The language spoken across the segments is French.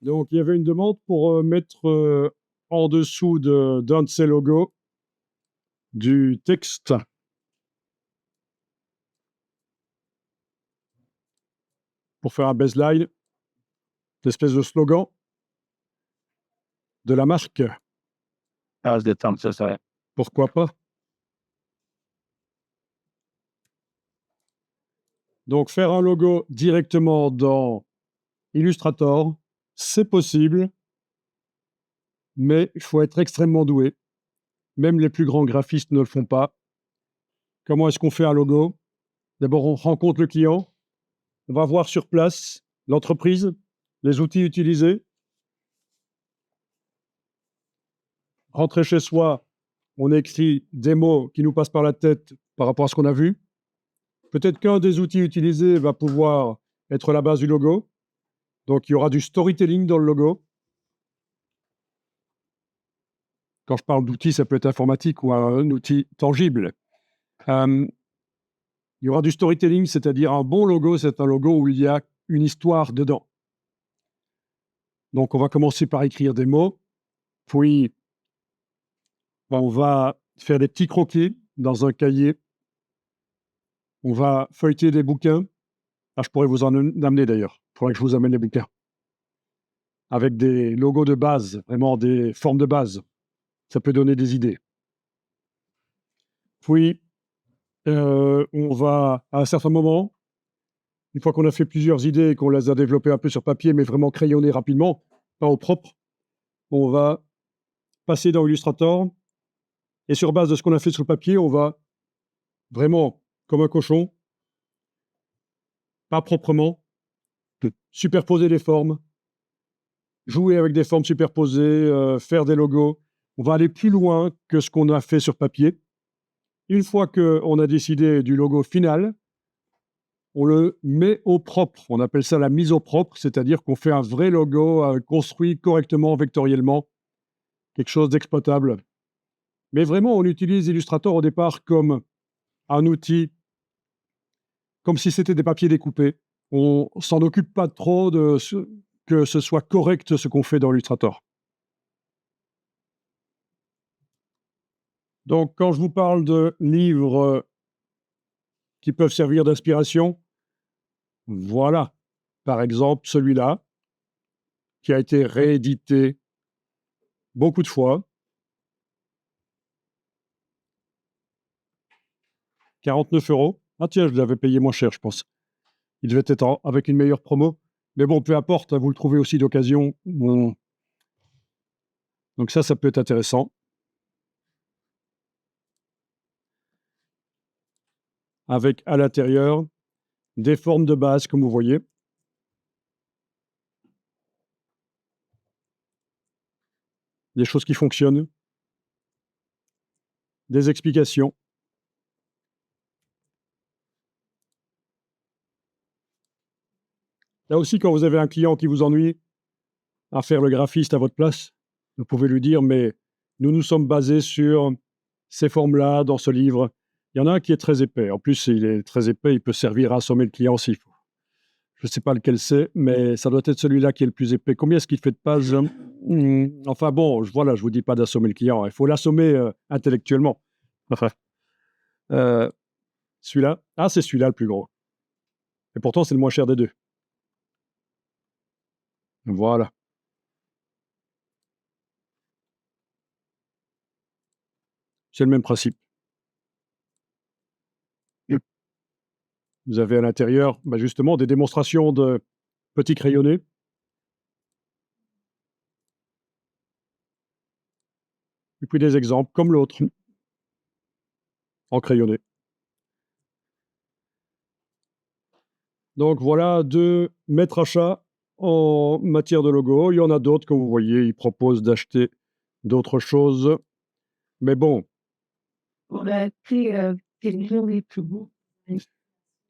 Donc, il y avait une demande pour mettre en dessous d'un de ces logos du texte pour faire un baseline, l'espèce de slogan de la marque. Ah, se détendre, ça serait. Pourquoi pas? Donc, faire un logo directement dans Illustrator, c'est possible, mais il faut être extrêmement doué. Même les plus grands graphistes ne le font pas. Comment est-ce qu'on fait un logo? D'abord, on rencontre le client, on va voir sur place l'entreprise, les outils utilisés. Rentrer chez soi, on écrit des mots qui nous passent par la tête par rapport à ce qu'on a vu. Peut-être qu'un des outils utilisés va pouvoir être la base du logo. Donc, il y aura du storytelling dans le logo. Quand je parle d'outils, ça peut être informatique ou un outil tangible. Il y aura du storytelling, c'est-à-dire un bon logo, c'est un logo où il y a une histoire dedans. Donc, on va commencer par écrire des mots, puis on va faire des petits croquis dans un cahier. On va feuilleter des bouquins. Ah, je pourrais vous en amener d'ailleurs. Il faudrait que je vous amène les bouquins. Avec des logos de base, vraiment des formes de base. Ça peut donner des idées. Puis, on va, à un certain moment, une fois qu'on a fait plusieurs idées et qu'on les a développées un peu sur papier, mais vraiment crayonnées rapidement, pas au propre, on va passer dans Illustrator. Et sur base de ce qu'on a fait sur le papier, on va vraiment, comme un cochon, pas proprement, superposer les formes, jouer avec des formes superposées, faire des logos. On va aller plus loin que ce qu'on a fait sur papier. Une fois qu'on a décidé du logo final, on le met au propre. On appelle ça la mise au propre, c'est-à-dire qu'on fait un vrai logo construit correctement, vectoriellement, quelque chose d'exploitable. Mais vraiment, on utilise Illustrator au départ comme un outil, comme si c'était des papiers découpés. On s'en occupe pas trop que ce soit correct ce qu'on fait dans Illustrator. Donc, quand je vous parle de livres qui peuvent servir d'inspiration, voilà, par exemple, celui-là, qui a été réédité beaucoup de fois. 49 €. Ah tiens, je l'avais payé moins cher, je pense. Il devait être avec une meilleure promo. Mais bon, peu importe, vous le trouvez aussi d'occasion. Donc ça peut être intéressant. Avec à l'intérieur des formes de base, comme vous voyez. Des choses qui fonctionnent. Des explications. Là aussi, quand vous avez un client qui vous ennuie à faire le graphiste à votre place, vous pouvez lui dire, mais nous sommes basés sur ces formes-là dans ce livre. Il y en a un qui est très épais. En plus, il est très épais, il peut servir à assommer le client s'il faut. Je ne sais pas lequel c'est, mais ça doit être celui-là qui est le plus épais. Combien est-ce qu'il fait de pages? Enfin bon, voilà, je ne vous dis pas d'assommer le client. Il faut l'assommer intellectuellement. Enfin, celui-là. Ah, c'est celui-là le plus gros. Et pourtant, c'est le moins cher des deux. Voilà. C'est le même principe. Vous avez à l'intérieur, justement, des démonstrations de petits crayonnés. Et puis des exemples, comme l'autre, en crayonné. Donc voilà 2 maîtres à chat en matière de logo. Il y en a d'autres, comme vous voyez, ils proposent d'acheter d'autres choses. Mais bon. On a acheté les plus beaux.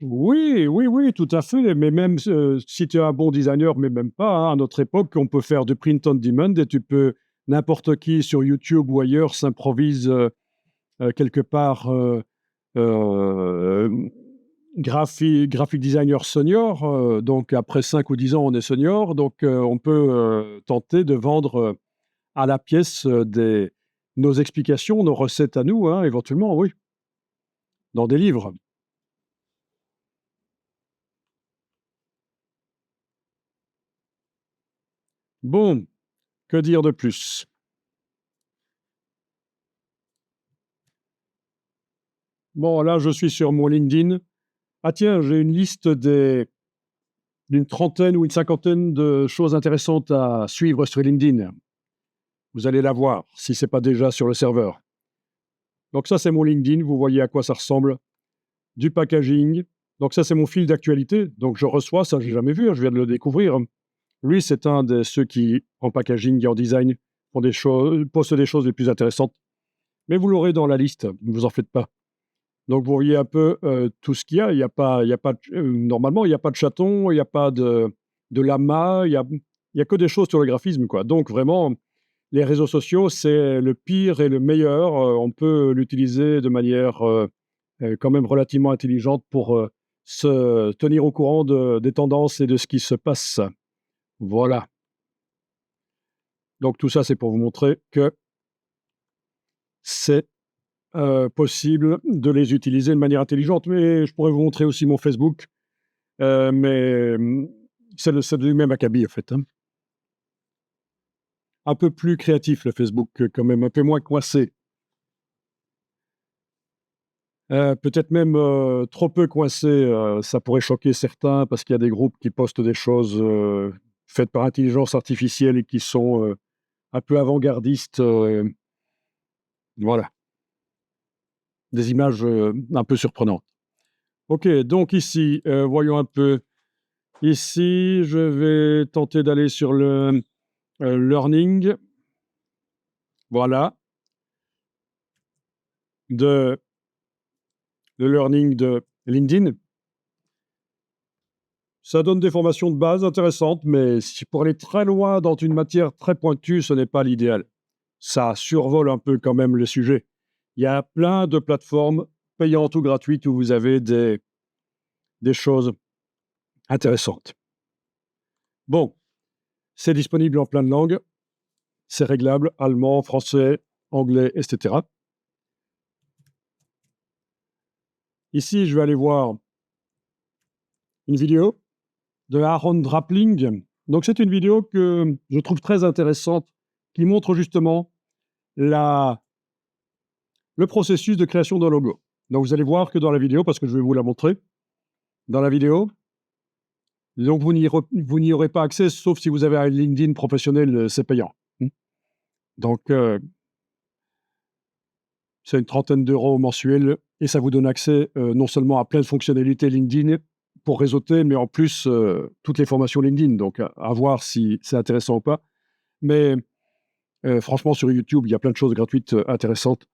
Oui, oui, oui, tout à fait. Mais même si tu es un bon designer, mais même pas, hein, à notre époque, on peut faire du print on demand et tu peux, n'importe qui sur YouTube ou ailleurs s'improvise quelque part graphic designer senior. Donc, après 5 ou 10 ans, on est senior. Donc, on peut tenter de vendre à la pièce nos explications, nos recettes à nous, hein, éventuellement, oui, dans des livres. Bon, que dire de plus? Bon, là, je suis sur mon LinkedIn. Ah tiens, j'ai une liste d'une trentaine ou une cinquantaine de choses intéressantes à suivre sur LinkedIn. Vous allez la voir, si ce n'est pas déjà sur le serveur. Donc ça, c'est mon LinkedIn. Vous voyez à quoi ça ressemble. Du packaging. Donc ça, c'est mon fil d'actualité. Donc je reçois, ça, je n'ai jamais vu, hein, je viens de le découvrir. Lui, c'est un de ceux qui, en packaging et en design, postent des choses les plus intéressantes. Mais vous l'aurez dans la liste, ne vous en faites pas. Donc vous voyez un peu tout ce qu'il y a. Normalement, il n'y a pas de chaton, il n'y a pas de lama, il y a que des choses sur le graphisme, quoi. Donc vraiment, les réseaux sociaux, c'est le pire et le meilleur. On peut l'utiliser de manière quand même relativement intelligente pour se tenir au courant des tendances et de ce qui se passe. Voilà. Donc tout ça, c'est pour vous montrer que c'est possible de les utiliser de manière intelligente. Mais je pourrais vous montrer aussi mon Facebook, mais c'est du même acabit, en fait. Hein. Un peu plus créatif, le Facebook, quand même, un peu moins coincé. Peut-être même trop peu coincé, ça pourrait choquer certains, parce qu'il y a des groupes qui postent des choses faites par intelligence artificielle et qui sont un peu avant-gardistes. Voilà. Des images un peu surprenantes. OK, donc ici, voyons un peu. Ici, je vais tenter d'aller sur le learning. Voilà. Le learning de LinkedIn. Ça donne des formations de base intéressantes, mais pour aller très loin dans une matière très pointue, ce n'est pas l'idéal. Ça survole un peu quand même le sujet. Il y a plein de plateformes payantes ou gratuites où vous avez des choses intéressantes. Bon, c'est disponible en plein de langues. C'est réglable, allemand, français, anglais, etc. Ici, je vais aller voir une vidéo de Aaron Drappling. Donc, c'est une vidéo que je trouve très intéressante, qui montre justement le processus de création d'un logo. Donc, vous allez voir que dans la vidéo, parce que je vais vous la montrer, dans la vidéo, donc vous n'y aurez pas accès, sauf si vous avez un LinkedIn professionnel, c'est payant. Donc, c'est une trentaine d'euros mensuels et ça vous donne accès non seulement à plein de fonctionnalités LinkedIn pour réseauter, mais en plus toutes les formations LinkedIn. Donc, à voir si c'est intéressant ou pas. Mais franchement, sur YouTube, il y a plein de choses gratuites intéressantes.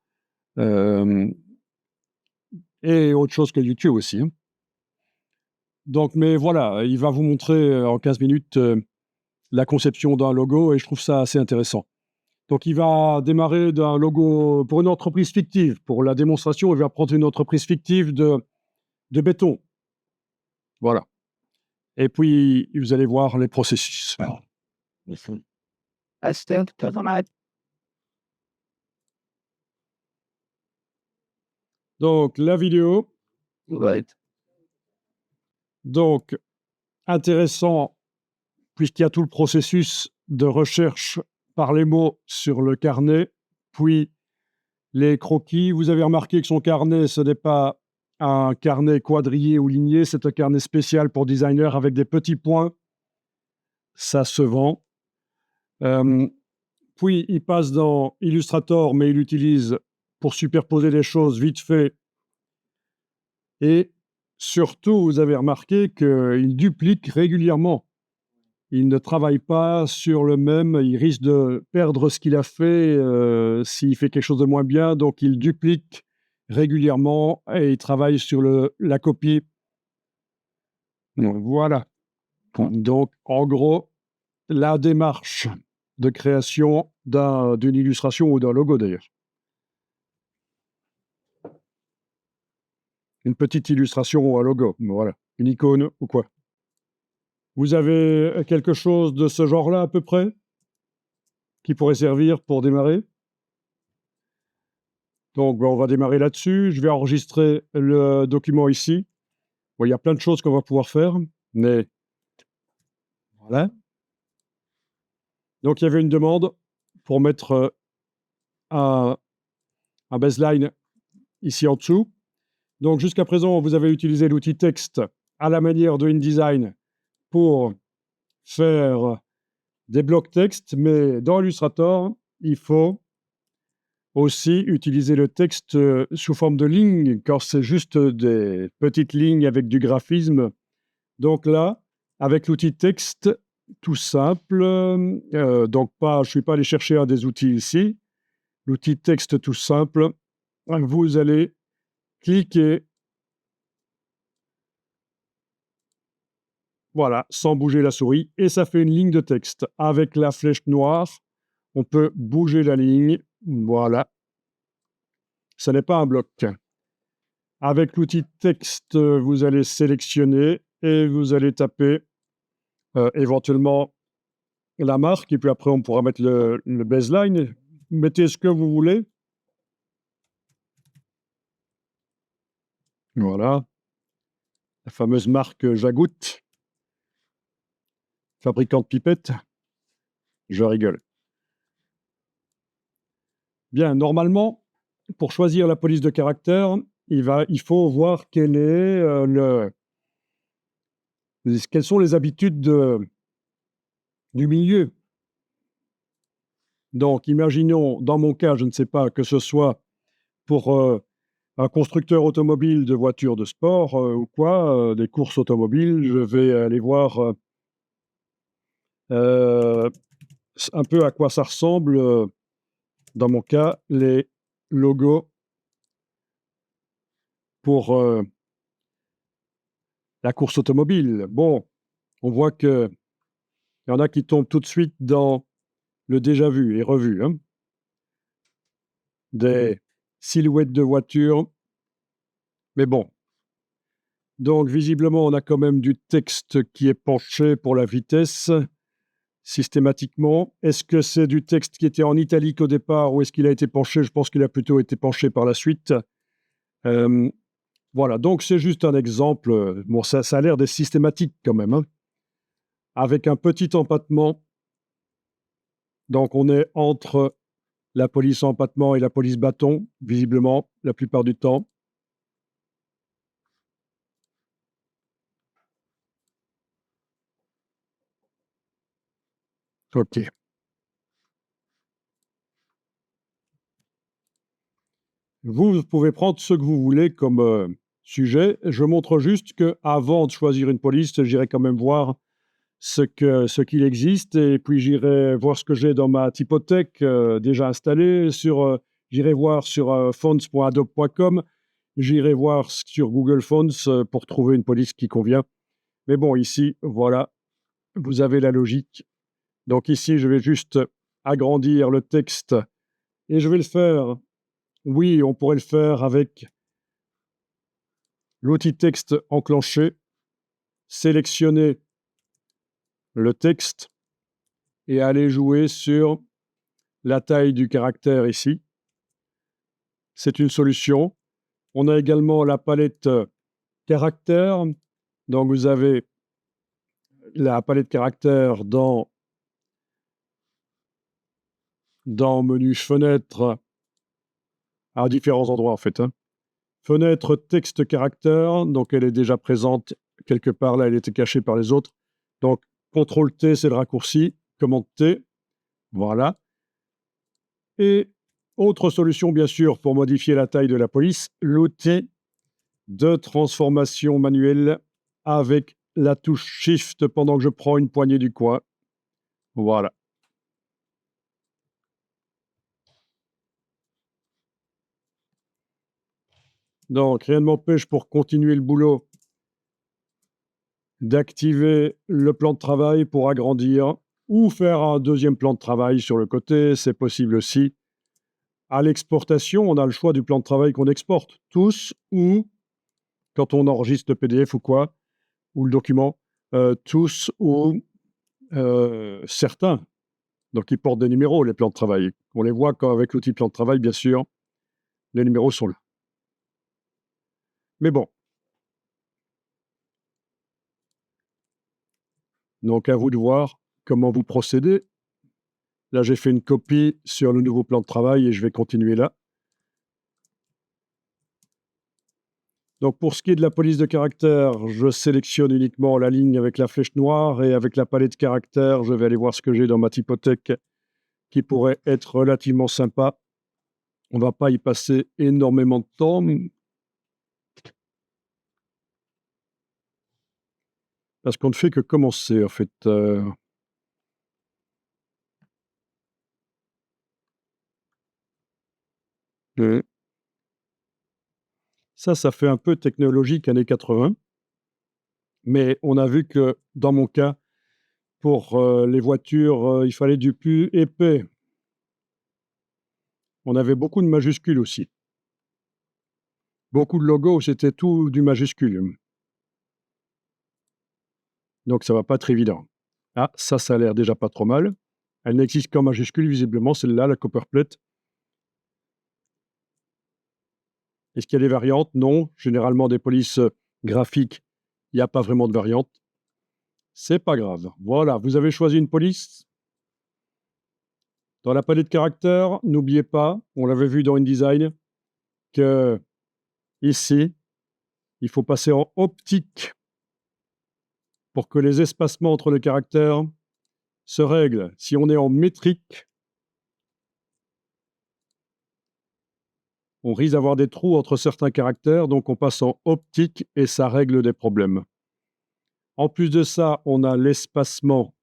Et autre chose que YouTube aussi. Hein. Donc, mais voilà, il va vous montrer en 15 minutes la conception d'un logo et je trouve ça assez intéressant. Donc, il va démarrer d'un logo pour une entreprise fictive. Pour la démonstration, il va prendre une entreprise fictive de béton. Voilà. Et puis, vous allez voir les processus. Donc, la vidéo. Donc, intéressant, puisqu'il y a tout le processus de recherche par les mots sur le carnet, puis les croquis. Vous avez remarqué que son carnet, ce n'est pas un carnet quadrillé ou ligné, c'est un carnet spécial pour designer avec des petits points. Ça se vend. Puis, il passe dans Illustrator, mais il l'utilise pour superposer les choses vite fait. Et surtout, vous avez remarqué qu'il duplique régulièrement. Il ne travaille pas sur le même, il risque de perdre ce qu'il a fait s'il fait quelque chose de moins bien, donc il duplique régulièrement et il travaille sur la copie. Voilà. Donc, en gros, la démarche de création d'une illustration ou d'un logo d'ailleurs. une petite illustration ou un logo, voilà, une icône ou quoi. Vous avez quelque chose de ce genre-là à peu près qui pourrait servir pour démarrer? Donc, on va démarrer là-dessus. Je vais enregistrer le document ici. Bon, il y a plein de choses qu'on va pouvoir faire, mais voilà. Donc, il y avait une demande pour mettre un baseline ici en dessous. Donc, jusqu'à présent, vous avez utilisé l'outil texte à la manière de InDesign pour faire des blocs texte, mais dans Illustrator, il faut aussi utiliser le texte sous forme de lignes, quand c'est juste des petites lignes avec du graphisme. Donc là, avec l'outil texte, tout simple, donc je ne suis pas allé chercher un des outils ici. L'outil texte tout simple, vous allez cliquer, voilà, sans bouger la souris, et ça fait une ligne de texte. Avec la flèche noire, on peut bouger la ligne, voilà. Ce n'est pas un bloc. Avec l'outil texte, vous allez sélectionner et vous allez taper éventuellement la marque, et puis après on pourra mettre le baseline. Mettez ce que vous voulez. Voilà. La fameuse marque Jagout, fabricant de pipettes. Je rigole. Bien, normalement, pour choisir la police de caractère, il faut voir quelles sont les habitudes du milieu. Donc, imaginons, dans mon cas, je ne sais pas, que ce soit pour un constructeur automobile de voitures de sport ou quoi, des courses automobiles, je vais aller voir un peu à quoi ça ressemble, dans mon cas, les logos pour la course automobile. Bon, on voit qu'il y en a qui tombent tout de suite dans le déjà vu et revu, hein. Des silhouettes de voitures. Mais bon. Donc, visiblement, on a quand même du texte qui est penché pour la vitesse, systématiquement. Est-ce que c'est du texte qui était en italique au départ ou est-ce qu'il a été penché? Je pense qu'il a plutôt été penché par la suite. Voilà, donc c'est juste un exemple. Bon, ça a l'air d'être systématique quand même, hein. Avec un petit empattement. Donc, on est entre la police empattement et la police bâton, visiblement, la plupart du temps. OK. Vous pouvez prendre ce que vous voulez comme sujet. Je montre juste qu'avant de choisir une police, j'irai quand même voir ce qu'il existe et puis j'irai voir ce que j'ai dans ma typothèque déjà installée. J'irai voir sur fonts.adobe.com, j'irai voir sur Google Fonts pour trouver une police qui convient. Mais bon, ici, voilà, vous avez la logique. Donc ici, je vais juste agrandir le texte et je vais le faire. Oui, on pourrait le faire avec l'outil texte enclenché, sélectionner le texte et aller jouer sur la taille du caractère ici. C'est une solution. On a également la palette caractère. Donc vous avez la palette caractère dans menu fenêtre à différents endroits en fait, hein. Fenêtre texte caractère, donc elle est déjà présente quelque part là, elle était cachée par les autres. Donc CTRL T, c'est le raccourci, commande T, voilà. Et autre solution bien sûr pour modifier la taille de la police, l'outil de transformation manuelle avec la touche Shift pendant que je prends une poignée du coin. Voilà. Donc, rien ne m'empêche pour continuer le boulot d'activer le plan de travail pour agrandir ou faire un deuxième plan de travail sur le côté, c'est possible aussi. À l'exportation, on a le choix du plan de travail qu'on exporte, tous ou quand on enregistre le PDF ou quoi, ou le document, tous ou certains, donc ils portent des numéros, les plans de travail. On les voit quand, avec l'outil plan de travail, bien sûr, les numéros sont là. Mais bon. Donc, à vous de voir comment vous procédez. Là, j'ai fait une copie sur le nouveau plan de travail et je vais continuer là. Donc, pour ce qui est de la police de caractère, je sélectionne uniquement la ligne avec la flèche noire et avec la palette de caractères, je vais aller voir ce que j'ai dans ma typothèque qui pourrait être relativement sympa. On ne va pas y passer énormément de temps. Parce qu'on ne fait que commencer, en fait. Ça fait un peu technologique années 80. Mais on a vu que, dans mon cas, pour les voitures, il fallait du plus épais. On avait beaucoup de majuscules aussi. Beaucoup de logos, c'était tout du majuscule. Donc ça va pas être évident. Ah, ça a l'air déjà pas trop mal. Elle n'existe qu'en majuscule, visiblement, celle-là, la Copperplate. Est-ce qu'il y a des variantes? Non. Généralement, des polices graphiques, il n'y a pas vraiment de variante. C'est pas grave. Voilà, vous avez choisi une police. Dans la palette de caractères, n'oubliez pas, on l'avait vu dans InDesign, que ici, il faut passer en optique pour que les espacements entre les caractères se règlent. Si on est en métrique, on risque d'avoir des trous entre certains caractères, donc on passe en optique et ça règle des problèmes. En plus de ça, on a l'espacement.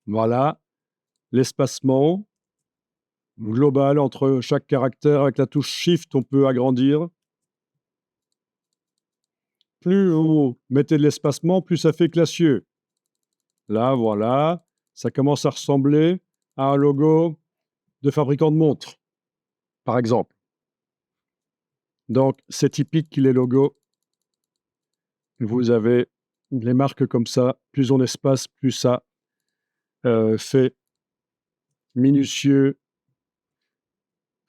Voilà, l'espacement global entre chaque caractère. Avec la touche Shift, on peut agrandir. Plus vous mettez de l'espacement, plus ça fait classieux. Là, voilà, ça commence à ressembler à un logo de fabricant de montres, par exemple. Donc, c'est typique les logos. Vous avez les marques comme ça. Plus on espace, plus ça fait minutieux,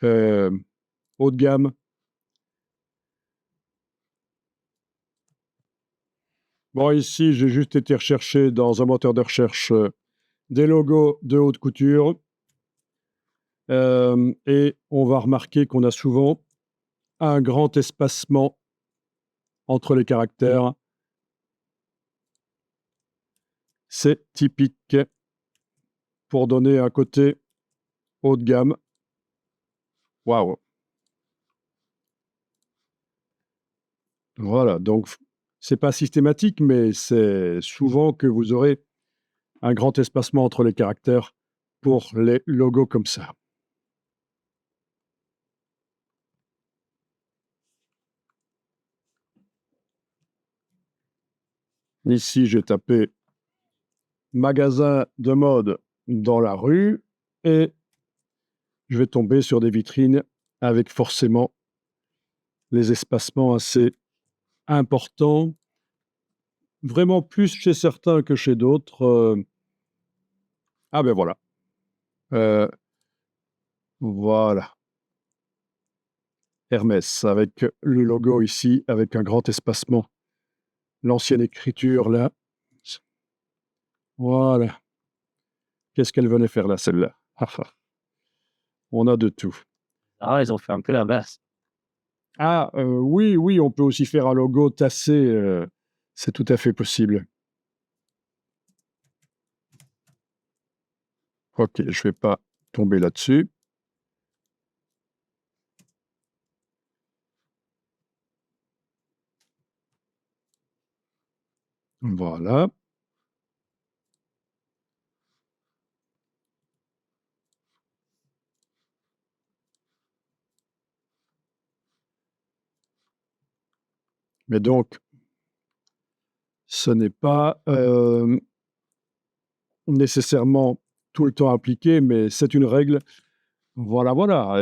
haut de gamme. Bon, ici, j'ai juste été rechercher dans un moteur de recherche des logos de haute couture. Et on va remarquer qu'on a souvent un grand espacement entre les caractères. C'est typique pour donner un côté haut de gamme. Waouh! Voilà, donc c'est pas systématique, mais c'est souvent que vous aurez un grand espacement entre les caractères pour les logos comme ça. Ici, j'ai tapé magasin de mode dans la rue et je vais tomber sur des vitrines avec forcément les espacements assez importants, vraiment plus chez certains que chez d'autres. Ah ben voilà. Voilà. Hermès, avec le logo ici, avec un grand espacement. L'ancienne écriture, là. Voilà. Qu'est-ce qu'elle venait faire là, celle-là? On a de tout. Ah, ils ont fait un peu l'inverse. Ah, oui, on peut aussi faire un logo tassé, c'est tout à fait possible. Ok, je ne vais pas tomber là-dessus. Voilà. Mais donc, ce n'est pas nécessairement tout le temps appliqué, mais c'est une règle. Voilà.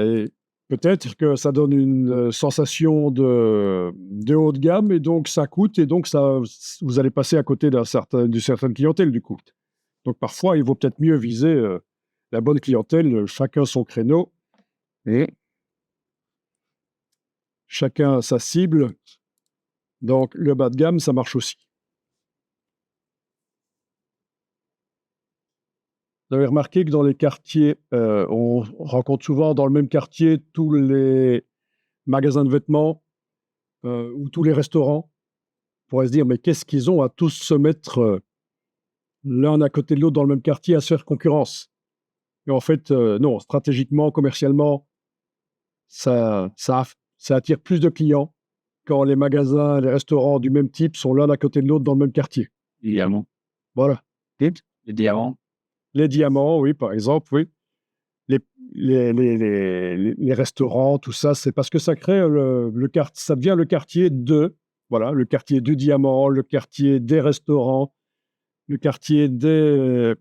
Et Peut-être que ça donne une sensation de haut de gamme et donc ça coûte et donc vous allez passer à côté d'une certaine clientèle du coup. Donc parfois, il vaut peut-être mieux viser la bonne clientèle, chacun son créneau et chacun sa cible. Donc le bas de gamme, ça marche aussi. Vous avez remarqué que dans les quartiers, on rencontre souvent dans le même quartier tous les magasins de vêtements ou tous les restaurants. On pourrait se dire, mais qu'est-ce qu'ils ont à tous se mettre l'un à côté de l'autre dans le même quartier à se faire concurrence? Et en fait, non, stratégiquement, commercialement, ça attire plus de clients quand les magasins, les restaurants du même type sont l'un à côté de l'autre dans le même quartier. Diamants. Voilà. Les diamants. Les diamants, oui, par exemple, oui. Les restaurants, tout ça, c'est parce que ça crée ça devient le quartier voilà, le quartier du diamant, le quartier des restaurants, le quartier des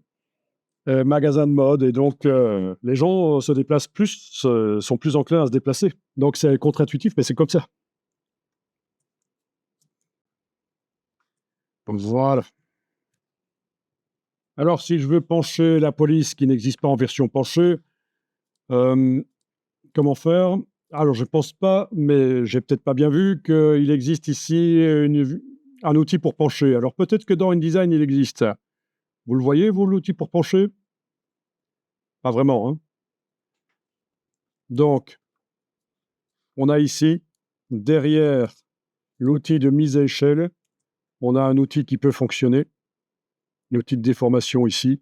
magasins de mode. Et donc, les gens se déplacent plus, sont plus enclins à se déplacer. Donc, c'est contre-intuitif, mais c'est comme ça. Donc, voilà. Alors, si je veux pencher la police qui n'existe pas en version penchée, comment faire? Alors, je ne pense pas, mais j'ai peut-être pas bien vu qu'il existe ici un outil pour pencher. Alors, peut-être que dans InDesign, il existe. Vous le voyez, vous, l'outil pour pencher? Pas vraiment, hein? Donc, on a ici, derrière l'outil de mise à échelle, on a un outil qui peut fonctionner, l'outil de déformation ici.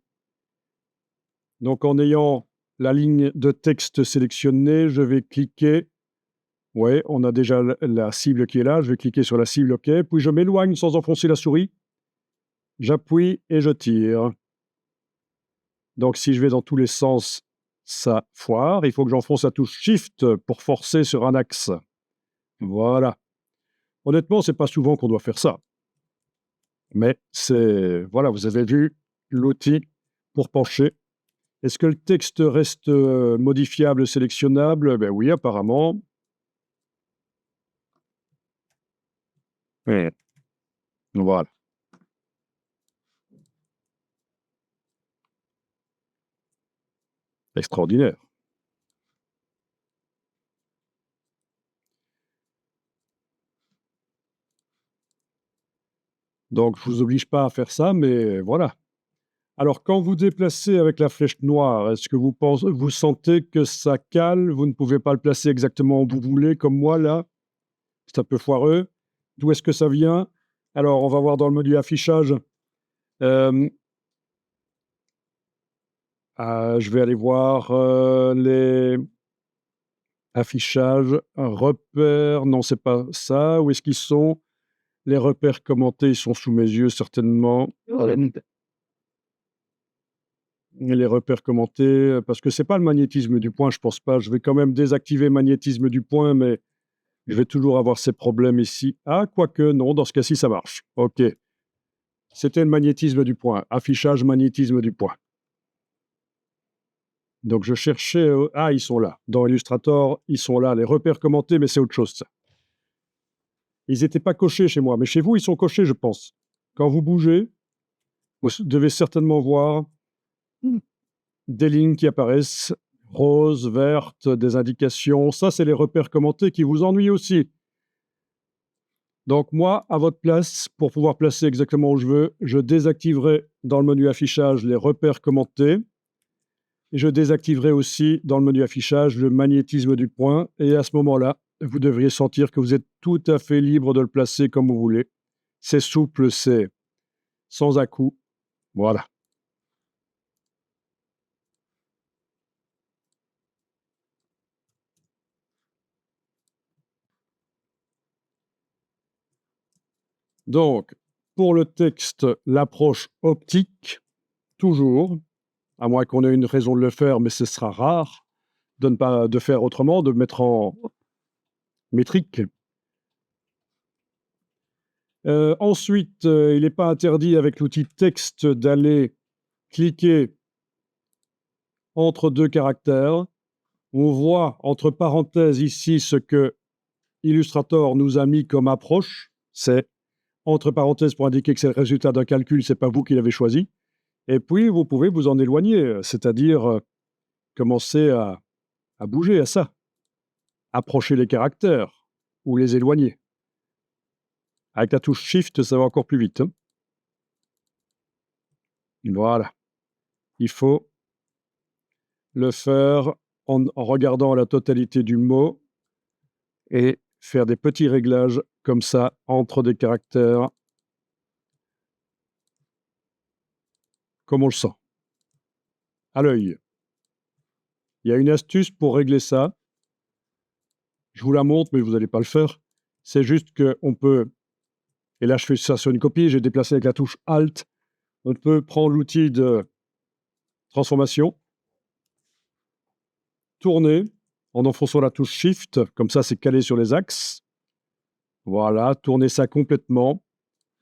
Donc, en ayant la ligne de texte sélectionnée, je vais cliquer. Ouais, on a déjà la cible qui est là. Je vais cliquer sur la cible, OK. Puis je m'éloigne sans enfoncer la souris. J'appuie et je tire. Donc, si je vais dans tous les sens, ça foire. Il faut que j'enfonce la touche Shift pour forcer sur un axe. Voilà. Honnêtement, c'est pas souvent qu'on doit faire ça. Mais voilà, vous avez vu l'outil pour pencher. Est-ce que le texte reste modifiable, sélectionnable? Ben oui, apparemment. Oui. Voilà. Extraordinaire. Donc, je ne vous oblige pas à faire ça, mais voilà. Alors, quand vous déplacez avec la flèche noire, est-ce que vous sentez que ça cale? Vous ne pouvez pas le placer exactement où vous voulez, comme moi, là? C'est un peu foireux. D'où est-ce que ça vient? Alors, on va voir dans le menu affichage. Je vais aller voir les affichages, repères. Non, c'est pas ça. Où est-ce qu'ils sont? Les repères commentés, ils sont sous mes yeux, certainement. Et les repères commentés, parce que c'est pas le magnétisme du point, je pense pas. Je vais quand même désactiver le magnétisme du point, mais je vais toujours avoir ces problèmes ici. Ah, quoique, non, dans ce cas-ci, ça marche. OK. C'était le magnétisme du point. Affichage magnétisme du point. Donc, je cherchais... ils sont là. Dans Illustrator, ils sont là. Les repères commentés, mais c'est autre chose, ça. Ils n'étaient pas cochés chez moi, mais chez vous, ils sont cochés, je pense. Quand vous bougez, vous devez certainement voir des lignes qui apparaissent, roses, vertes, des indications. Ça, c'est les repères commentés qui vous ennuient aussi. Donc moi, à votre place, pour pouvoir placer exactement où je veux, je désactiverai dans le menu affichage les repères commentés. Et je désactiverai aussi dans le menu affichage le magnétisme du point. Et à ce moment-là, vous devriez sentir que vous êtes tout à fait libre de le placer comme vous voulez. C'est souple, c'est sans à-coups. Voilà. Donc, pour le texte, l'approche optique, toujours, à moins qu'on ait une raison de le faire, mais ce sera rare de ne pas de faire autrement, de mettre en métrique. Ensuite, il n'est pas interdit avec l'outil texte d'aller cliquer entre deux caractères. On voit entre parenthèses ici ce que Illustrator nous a mis comme approche. C'est entre parenthèses pour indiquer que c'est le résultat d'un calcul, c'est pas vous qui l'avez choisi. Et puis, vous pouvez vous en éloigner, c'est-à-dire commencer à bouger à ça, approcher les caractères ou les éloigner. Avec la touche Shift, ça va encore plus vite. Hein. Voilà. Il faut le faire en regardant la totalité du mot et faire des petits réglages comme ça entre des caractères comme on le sent, à l'œil. Il y a une astuce pour régler ça. Je vous la montre, mais vous n'allez pas le faire. C'est juste qu'on peut, et là je fais ça sur une copie, j'ai déplacé avec la touche Alt, on peut prendre l'outil de transformation, tourner en enfonçant la touche Shift, comme ça c'est calé sur les axes. Voilà, tourner ça complètement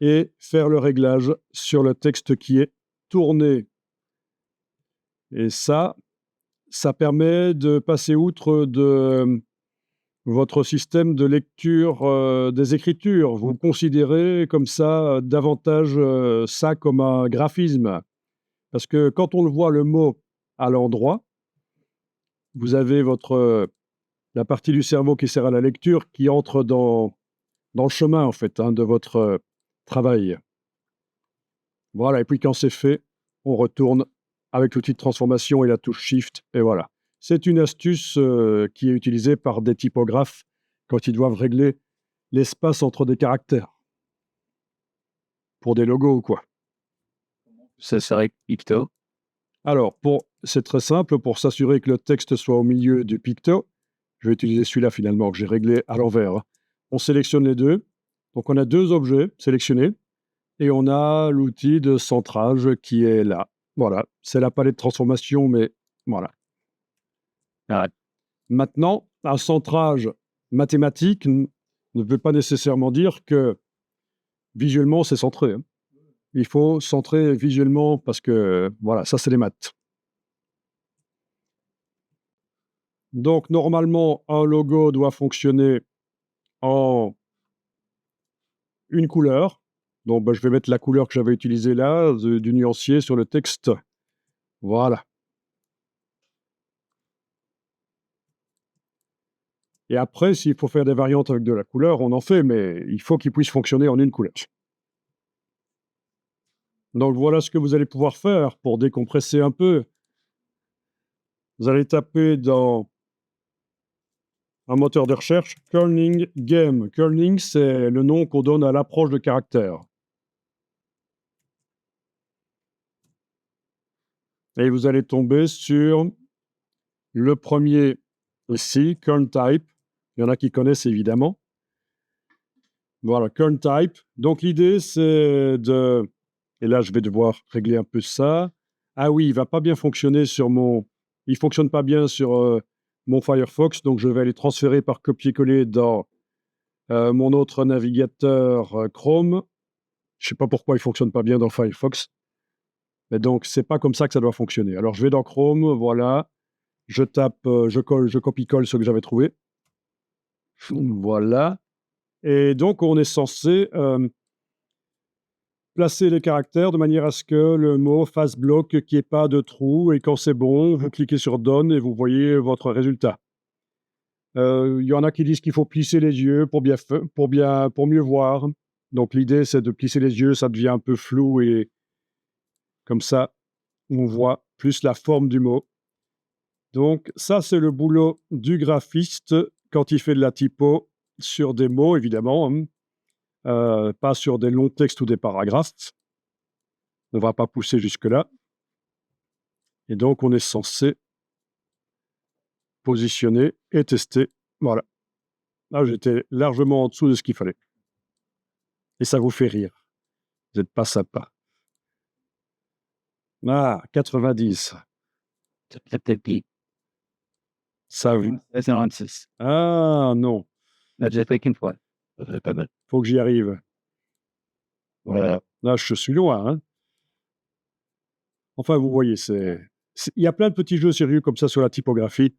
et faire le réglage sur le texte qui est tourné. Et ça permet de passer outre de votre système de lecture des écritures. Vous considérez comme ça davantage ça comme un graphisme. Parce que quand on le voit le mot à l'endroit, vous avez la partie du cerveau qui sert à la lecture qui entre dans le chemin, en fait, de votre travail. Voilà, et puis quand c'est fait, on retourne avec l'outil de transformation et la touche Shift, et voilà. C'est une astuce qui est utilisée par des typographes quand ils doivent régler l'espace entre des caractères. Pour des logos ou quoi. Ça serait Picto. Alors, c'est très simple, pour s'assurer que le texte soit au milieu du picto, je vais utiliser celui-là finalement que j'ai réglé à l'envers. Hein. On sélectionne les deux. Donc on a deux objets sélectionnés et on a l'outil de centrage qui est là. Voilà, c'est la palette de transformation, mais voilà. Ah, Maintenant, un centrage mathématique ne veut pas nécessairement dire que visuellement c'est centré. Hein. Il faut centrer visuellement parce que, voilà, ça c'est les maths. Donc, normalement, un logo doit fonctionner en une couleur. Donc, je vais mettre la couleur que j'avais utilisée là, du nuancier sur le texte. Voilà. Et après, s'il faut faire des variantes avec de la couleur, on en fait, mais il faut qu'il puisse fonctionner en une couleur. Donc, voilà ce que vous allez pouvoir faire pour décompresser un peu. Vous allez taper dans un moteur de recherche, Kerning Game. Kerning, c'est le nom qu'on donne à l'approche de caractères. Et vous allez tomber sur le premier ici, Kern Type. Il y en a qui connaissent évidemment. Voilà, Kern Type. Donc l'idée, c'est de... Et là, je vais devoir régler un peu ça. Ah oui, il ne va pas bien fonctionner sur mon... Il ne fonctionne pas bien sur mon Firefox, donc je vais aller transférer par copier-coller dans mon autre navigateur Chrome. Je ne sais pas pourquoi il ne fonctionne pas bien dans Firefox. Mais donc, ce n'est pas comme ça que ça doit fonctionner. Alors, je vais dans Chrome, voilà. Je tape, je copie-colle ce que j'avais trouvé. Voilà. Et donc, on est censé placer les caractères de manière à ce que le mot fasse bloc, qu'il n'y ait pas de trou. Et quand c'est bon, vous cliquez sur Done et vous voyez votre résultat. Il y en a qui disent qu'il faut plisser les yeux pour mieux voir. Donc, l'idée, c'est de plisser les yeux. Ça devient un peu flou et comme ça, on voit plus la forme du mot. Donc, ça, c'est le boulot du graphiste quand il fait de la typo sur des mots, évidemment, hein, pas sur des longs textes ou des paragraphes. On ne va pas pousser jusque-là. Et donc, on est censé positionner et tester. Voilà. Là, j'étais largement en dessous de ce qu'il fallait. Et ça vous fait rire. Vous n'êtes pas sympa. Ah, 90. c'est peut-être qui. Ça, oui. 96. Ah, non. J'ai fait qu'une fois. C'est pas mal. Faut que j'y arrive. Voilà. Là, je suis loin. Hein. Enfin, vous voyez, il y a plein de petits jeux sérieux comme ça sur la typographie.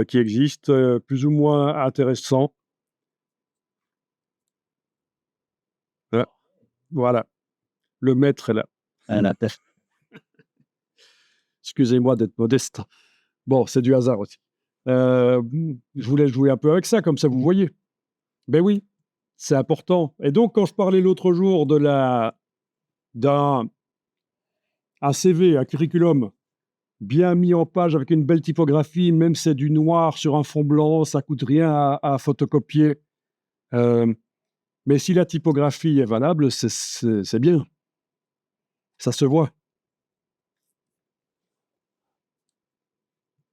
qui existent, plus ou moins intéressants. Voilà, le maître est là. Voilà. Excusez-moi d'être modeste. Bon, c'est du hasard aussi. Je voulais jouer un peu avec ça, comme ça vous voyez. Ben oui, c'est important. Et donc, quand je parlais l'autre jour d'un CV, un curriculum bien mis en page avec une belle typographie, même si c'est du noir sur un fond blanc, ça coûte rien à photocopier. Mais si la typographie est valable, c'est bien. Ça se voit.